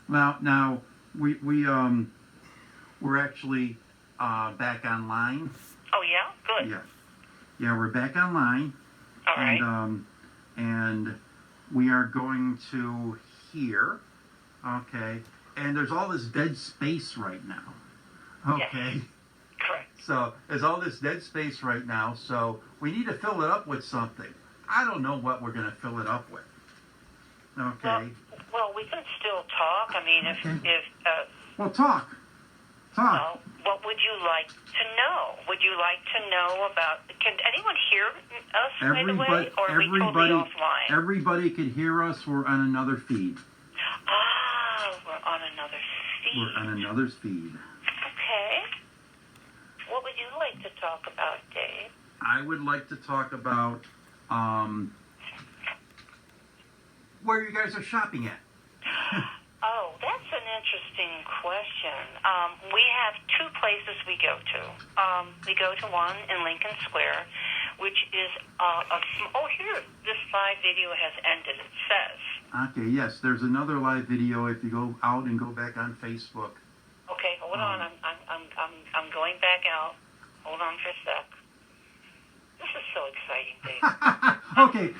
Now we're actually back online. Oh, yeah? Good. Yeah, yeah, we're back online, All right. and we are going to here. Okay, and there's all this dead space right now. Okay. Yes. Correct. So there's all this dead space right now, so we need to fill it up with something. I don't know what we're going to fill it up with. Okay. Well, we can still talk. I mean, Well, talk. well, what would you like to know? Would you like to know about? Can anyone hear us, by the way, or are we totally offline? Everybody could hear us. We're on another feed. Ah, we're on another feed. We're on another feed. Okay. What would you like to talk about, Dave? I would like to talk about where you guys are shopping at. Oh, that's an interesting question. We have two places we go to. We go to one in Lincoln Square, which is here, this live video has ended, it says. Okay, yes, there's another live video if you go out and go back on Facebook. Okay, hold on. I'm going back out. Hold on for a sec. This is so exciting, Dave. Okay,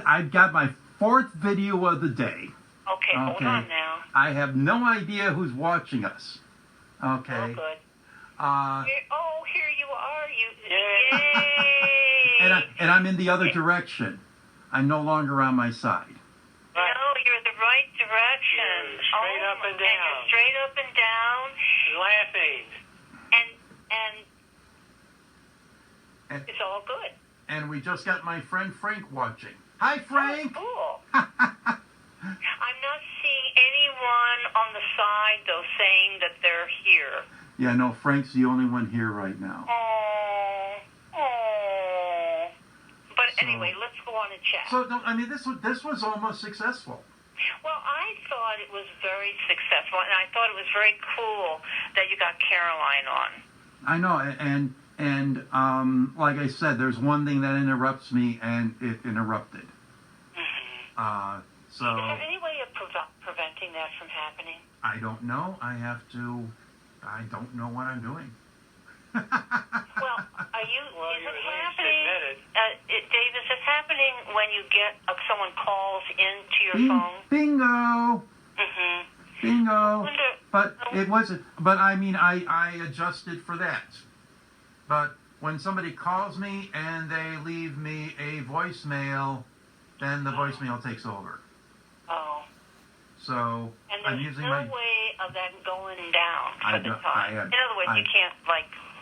I've got my fourth video of the day. Okay, hold on now. I have no idea who's watching us. Okay. Oh, good. Here you are. Yay! and I'm in the other direction. I'm no longer on my side. Right. No, you're in the right direction. You're straight up and down. And you're straight up and down. Laughing. And it's all good. And we just got my friend Frank watching. Hi, Frank. Oh, cool. I'm not seeing anyone on the side, though, saying that they're here. Yeah, no, Frank's the only one here right now. Oh. But anyway, let's go on and chat. So, no, I mean, this was almost successful. Well, I thought it was very successful, and I thought it was very cool that you got Caroline on. I know, and like I said, there's one thing that interrupts me, and it interrupted. Mm-hmm. So. Is there any way of preventing that from happening? I don't know. I don't know what I'm doing. Well, is it happening? Dave, is it happening when you get someone calls into your phone? Bingo. Mm-hmm. Bingo. But it wasn't. But I mean, I adjusted for that. But when somebody calls me and they leave me a voicemail, then the voicemail takes over. Oh. So I'm using my. And there's no way of that going down for the time. In other words, you can't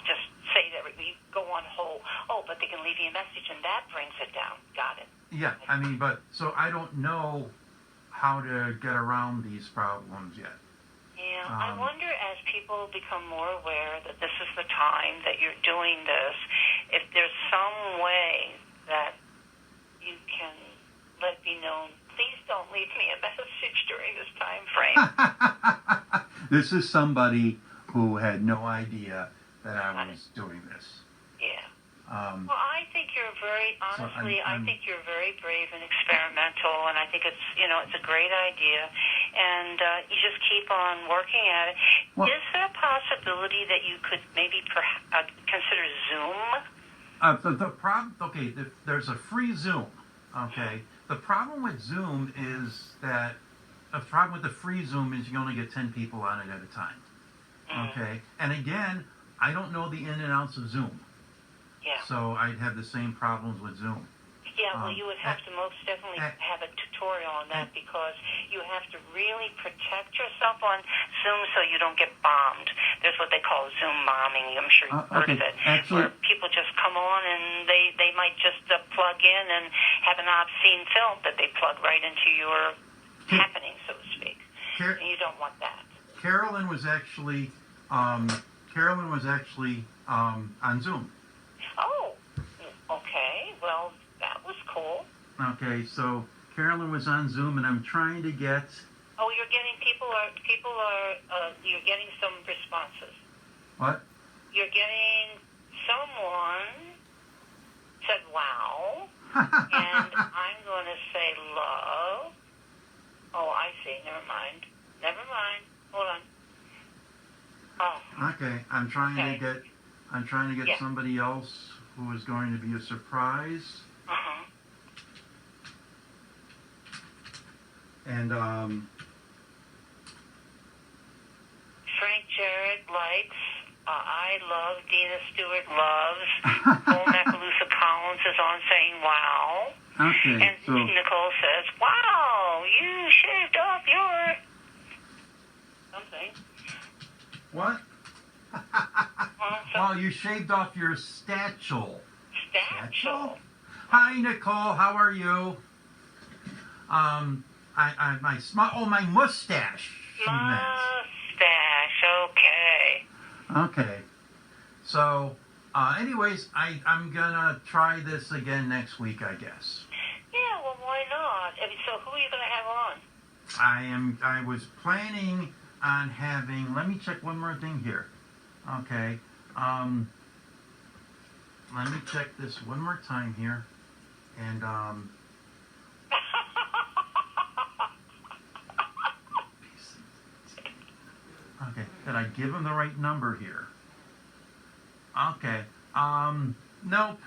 just say that you go on hold. Oh, but they can leave you a message, and that brings it down. Got it. Yeah, I mean, but so I don't know how to get around these problems yet. Yeah, I wonder as people become more aware that this is the time that you're doing this, if there's some way that you can let it be known, please don't leave me a message during this time frame. This is somebody who had no idea that I was doing this. Yeah. Well, I think you're I think you're very brave and experimental, and I think it's a great idea, and you just keep on working at it. Well, is there a possibility that you could maybe consider Zoom? The problem, there's a free Zoom, okay? The problem with Zoom is that, the problem with the free Zoom is you only get 10 people on it at a time, okay? And again, I don't know the in and outs of Zoom. Yeah. So I'd have the same problems with Zoom. Yeah, well, you would have to most definitely have a tutorial on that because you have to really protect yourself on Zoom so you don't get bombed. There's what they call Zoom bombing. I'm sure you've heard of it. Actually, where people just come on and they might just plug in and have an obscene film that they plug right into your happening, so to speak. And you don't want that. Carolyn was actually on Zoom. Oh, okay. Well, that was cool. Okay, so Carolyn was on Zoom, and I'm trying to get. Oh, you're getting you're getting some responses. What? You're getting someone said wow, and I'm going to say love. Oh, I see. Never mind. Hold on. Oh. Okay, I'm trying to get Yeah. somebody else who is going to be a surprise. Uh-huh. And Frank Jarrett likes. I love. Dina Stewart loves. Paul Macalusa Collins is on saying wow. okay, And so Nicole says, wow, you shaved off your something. what? Well, you shaved off your statchel. Statchel. Hi, Nicole. How are you? My mustache. She meant. Mustache. Okay. Okay. So, anyways, I'm gonna try this again next week, I guess. Yeah. Well, why not? I mean, so who are you going to have on? I was planning on having. Let me check one more thing here. Okay. Let me check this one more time here, and okay, did I give him the right number here? Okay. Nope.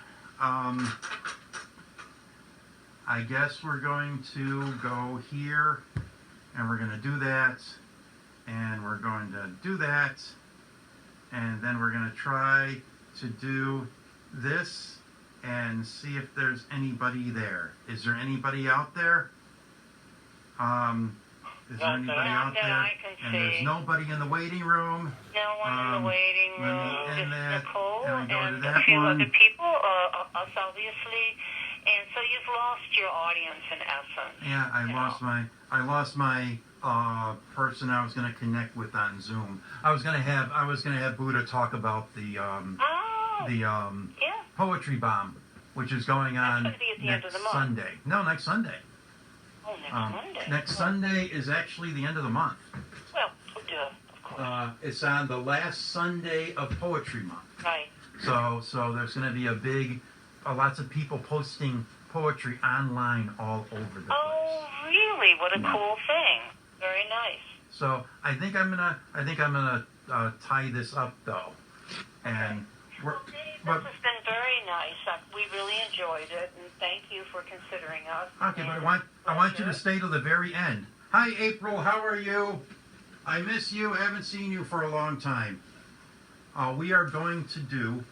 I guess we're going to go here, and we're going to do that, and we're going to do that, and then we're going to try to do this and see if there's anybody there. Is there anybody out there? Is there anybody out there? I can and see. There's nobody in the waiting room. No one in the waiting room. Let me end that, Nicole and we go to and that a few one. other people, us obviously. And so you've lost your audience in essence. Yeah, I lost my person I was going to connect with on Zoom. I was going to have Buddha talk about the poetry bomb, which is going on That's gonna be at the end of next the month. Sunday. No, next Sunday. Oh, next Monday. Next Sunday is actually the end of the month. Well, duh, of course. It's on the last Sunday of Poetry Month. Right. So there's going to be a big, lots of people posting poetry online all over the place. Oh, really? What a Yeah. cool thing. Very nice. So I think I'm gonna tie this up though, and Well, Dave, this has been very nice. We really enjoyed it, and thank you for considering us. okay, but I want you to stay till the very end. Hi, April. How are you? I miss you. Haven't seen you for a long time. We are going to do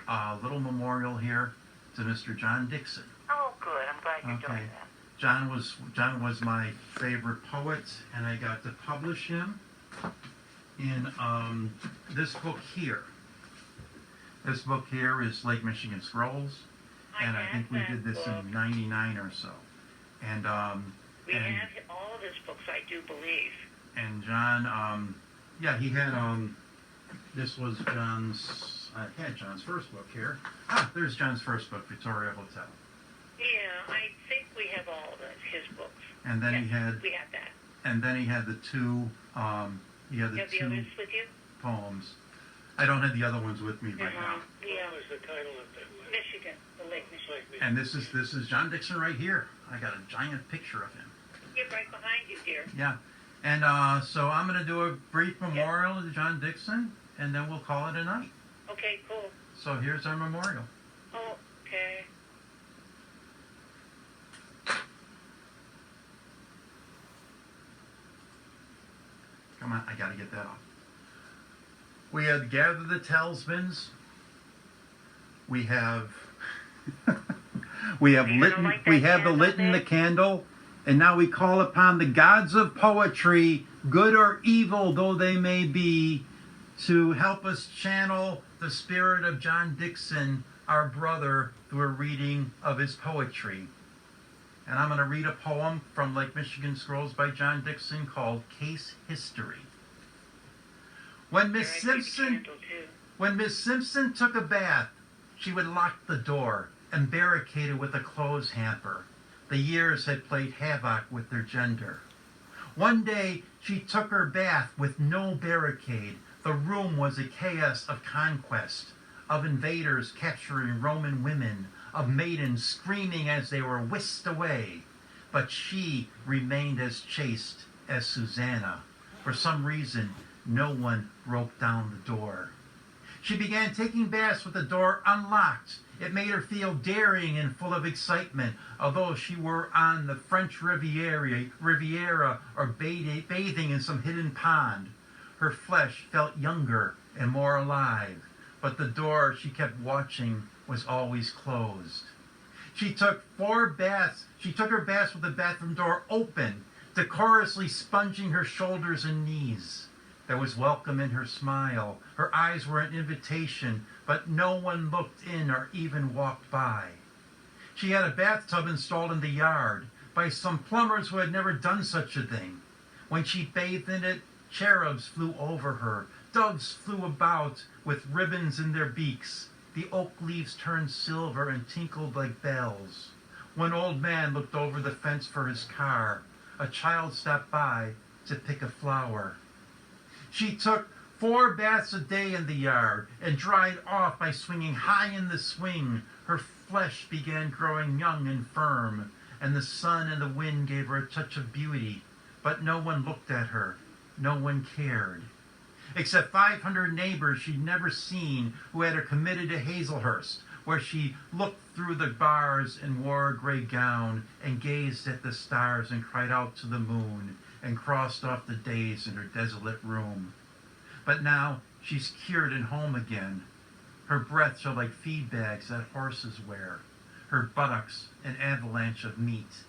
a little memorial here to Mr. John Dixon. Oh, good. I'm glad you're Okay. doing that. John was my favorite poet, and I got to publish him in this book here. This book here is Lake Michigan Scrolls, and I think we did this in '99 or so. And We have all of his books, I do believe. and John, he had this was John's. I had John's first book here. There's John's first book, Victoria Hotel. Yeah, I think we have all of his books. And then we have that. And then he had the two. He had You the have the two others with you? poems. I don't have the other ones with me right now. Yeah. What was the title of that list? Michigan, the Lake Michigan. And this is John Dixon right here. I got a giant picture of him. You're right behind you, dear. Yeah. And so I'm going to do a brief memorial to John Dixon, and then we'll call it a night. Okay, cool. So here's our memorial. Okay. Come on, I got to get that off. We have gathered the talismans. We have lit the candle, and now we call upon the gods of poetry, good or evil though they may be, to help us channel the spirit of John Dixon, our brother, through a reading of his poetry. And I'm going to read a poem from Lake Michigan Scrolls by John Dixon called Case History. When Miss Simpson took a bath, she would lock the door and barricade it with a clothes hamper. The years had played havoc with their gender. One day, she took her bath with no barricade. The room was a chaos of conquest, of invaders capturing Roman women, of maidens screaming as they were whisked away. but she remained as chaste as Susanna. For some reason, no one broke down the door. She began taking baths with the door unlocked. It made her feel daring and full of excitement, although she were on the French Riviera or bathing in some hidden pond. Her flesh felt younger and more alive, but the door she kept watching was always closed. She took her baths with the bathroom door open, decorously sponging her shoulders and knees. There was welcome in her smile. Her eyes were an invitation, but no one looked in or even walked by. She had a bathtub installed in the yard by some plumbers who had never done such a thing. When she bathed in it, cherubs flew over her. Doves flew about with ribbons in their beaks. The oak leaves turned silver and tinkled like bells. One old man looked over the fence for his car. A child stopped by to pick a flower. She took 4 baths a day in the yard and dried off by swinging high in the swing. Her flesh began growing young and firm, and the sun and the wind gave her a touch of beauty. But no one looked at her. No one cared. Except 500 neighbors she'd never seen who had her committed to Hazelhurst, where she looked through the bars and wore a gray gown and gazed at the stars and cried out to the moon and crossed off the days in her desolate room. But now she's cured and home again. Her breaths are like feed bags that horses wear. Her buttocks an avalanche of meat.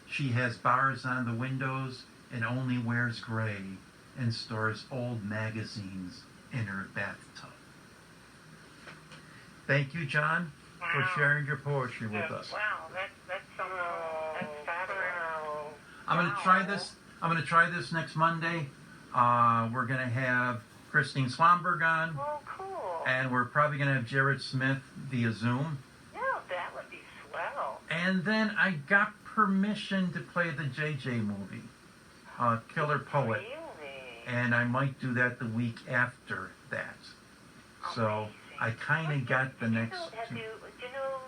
She has bars on the windows and only wears gray and stores old magazines in her bathtub. Thank you, John, for sharing your poetry with us. Wow, that's something. That's fabulous. I'm going to try this. I'm going to try this next Monday. We're going to have Christine Swanberg on. Oh, cool. And we're probably going to have Jared Smith via Zoom. Yeah, that would be swell. And then I got permission to play the JJ movie, Killer Poet. Really? And I might do that the week after that. So I kind of got the next... Do you know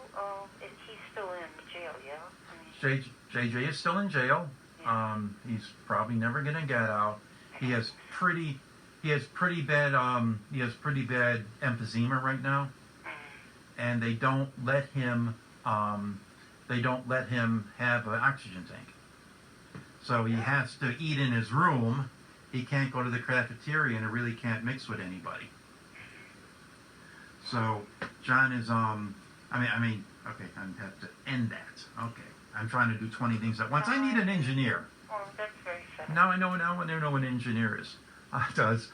if he's still in jail, yeah? JJ is still in jail. Yeah. He's probably never going to get out. He has pretty bad emphysema right now, and they don't let him have an oxygen tank. So he has to eat in his room. He can't go to the cafeteria, and he really can't mix with anybody. So John is okay. I have to end that. Okay, I'm trying to do 20 things at once. I need an engineer. Oh, that's very sad. Now I know what an engineer is. Does.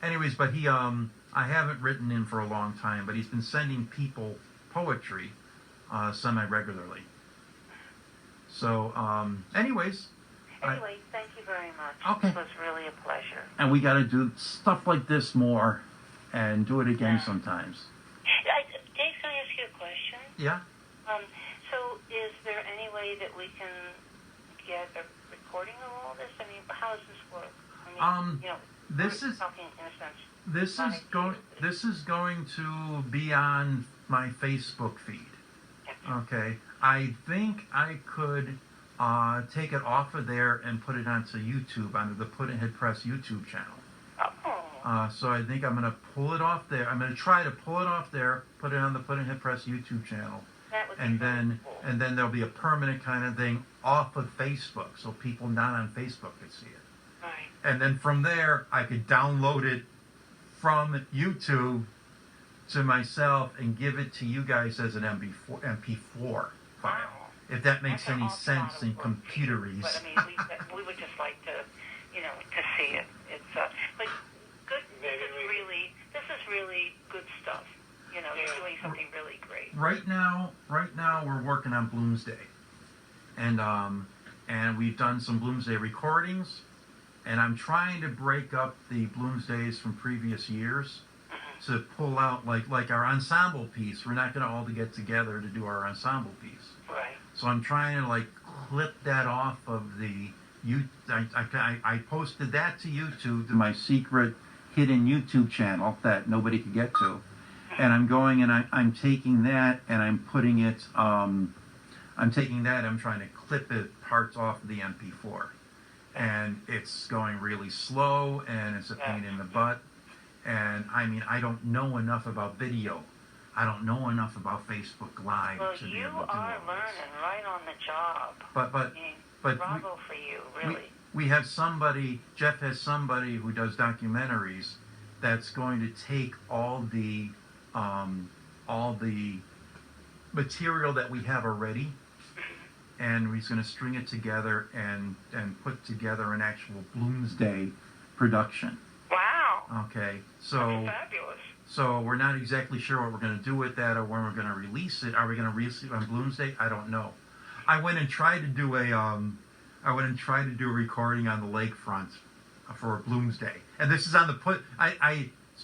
Anyways, but he I haven't written in for a long time, but he's been sending people poetry semi-regularly. So, anyways. Anyway, thank you very much. Okay. It was really a pleasure. And we got to do stuff like this more and do it again sometimes. Dave, can I ask you a question? Yeah? So is there any way that we can get a recording of all this? I mean, how does this work? I mean, this is talking in a sense. this is going to be on my Facebook feed. Okay. I think I could take it off of there and put it onto YouTube, onto the Puddin'head Press YouTube channel. Oh. So I think I'm going to pull it off there. I'm going to try to pull it off there, put it on the Puddin'head Press YouTube channel. That would be And cool. then there'll be a permanent kind of thing off of Facebook, so people not on Facebook could see it. Right. And then from there, I could download it from YouTube to myself and give it to you guys as an MP4 file. Wow. If that makes That's an any awful sense lot in of work. computerese. But I mean, we would just like to, to see it. It's but good. This is really good stuff. You're doing something really great. Right now we're working on Bloomsday, and we've done some Bloomsday recordings, and I'm trying to break up the Bloomsdays from previous years to pull out like our ensemble piece. We're not going to all get together to do our ensemble piece. Right. So I'm trying to clip that off of the I posted that to YouTube, to my secret hidden YouTube channel that nobody could get to. And I'm going and I'm taking that and I'm putting it I'm taking that, I'm trying to clip it parts off of the MP4. And it's going really slow, and it's a pain in the butt. And I mean, I don't know enough about video. I don't know enough about Facebook Live to be able to do all this. Well, you are learning right on the job. But bravo for you, really. We have somebody, Jeff has somebody who does documentaries that's going to take all the material that we have already, and he's going to string it together and put together an actual Bloomsday production. Wow. Okay, so that's fabulous. So we're not exactly sure what we're going to do with that or when we're going to release it. Are we going to release it on Bloomsday? I don't know. I went and tried to do a recording on the lakefront for Bloomsday, and this is on the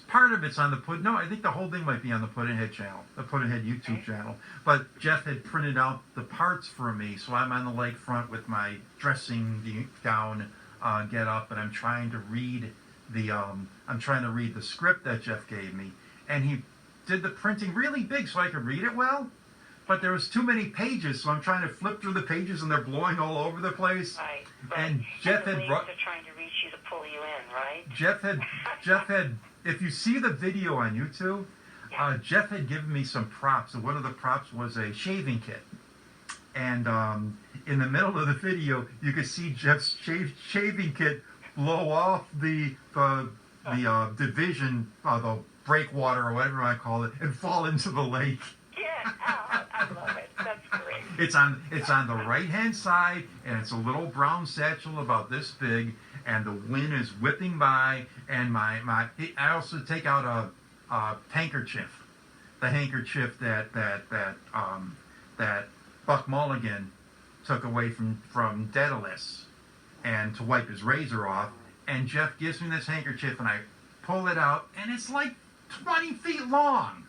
part of it's on the No, I think the whole thing might be on the Puddin'head channel, the Puddin'head YouTube channel. But Jeff had printed out the parts for me, so I'm on the lakefront with my dressing gown, get up, and I'm trying to read the script that Jeff gave me, and he did the printing really big so I could read it well. But there was too many pages, so I'm trying to flip through the pages, and they're blowing all over the place. Right. And Jeff had brought. They're trying to reach you to pull you in, right? Jeff had. If you see the video on YouTube, Jeff had given me some props, and one of the props was a shaving kit. And in the middle of the video, you could see Jeff's shaving kit blow off the division, the breakwater or whatever I call it, and fall into the lake. Yeah, I love it. That's great. It's on the right-hand side, and it's a little brown satchel about this big, and the wind is whipping by, and I also take out a handkerchief, the handkerchief that Buck Mulligan took away from Daedalus, and to wipe his razor off, and Jeff gives me this handkerchief, and I pull it out, and it's like 20 feet long.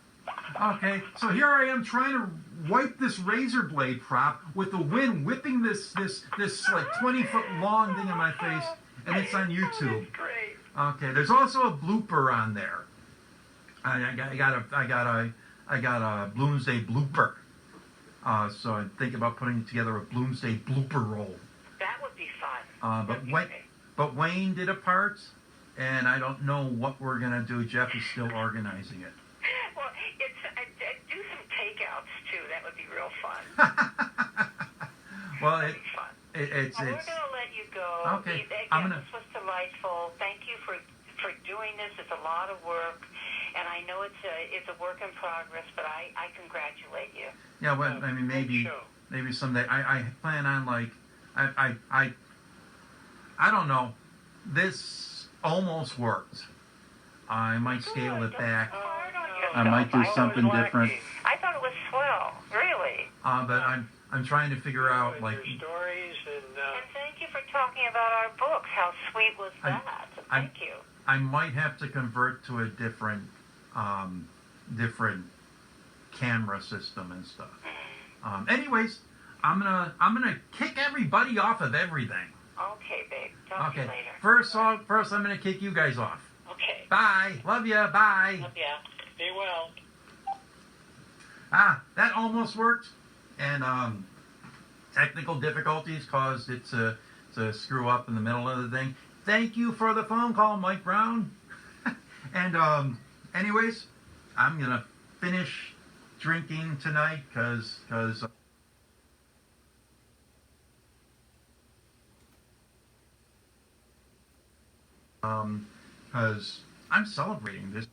Okay, so here I am trying to wipe this razor blade prop with the wind whipping this like 20-foot long thing in my face, and it's on YouTube. That's great. Okay, there's also a blooper on there. I got a Bloomsday blooper. So I think about putting together a Bloomsday blooper roll. That would be fun. But Wayne did a part, and I don't know what we're gonna do. Jeff is still organizing it. Well, do some takeouts too. That would be real fun. Well, That'd be fun. It's we're gonna let you go. Okay. Again, this was delightful. Thank you for doing this. It's a lot of work, and I know it's a work in progress. But I congratulate you. Yeah. Well, I mean, maybe someday. I plan on like I don't know. This almost worked. I might scale it back. I might do something different. I thought it was swell, really. But I'm trying to figure out like stories and thank you for talking about our books. How sweet was that? Thank you. I might have to convert to a different camera system and stuff. Anyways, I'm gonna kick everybody off of everything. Okay, babe. Talk to you later. First I'm gonna kick you guys off. Okay. Bye. Love ya. Bye. Love ya. be well. That almost worked, and technical difficulties caused it to screw up in the middle of the thing. Thank you for the phone call, Mike Brown. And anyways, I'm gonna finish drinking tonight because I'm celebrating this.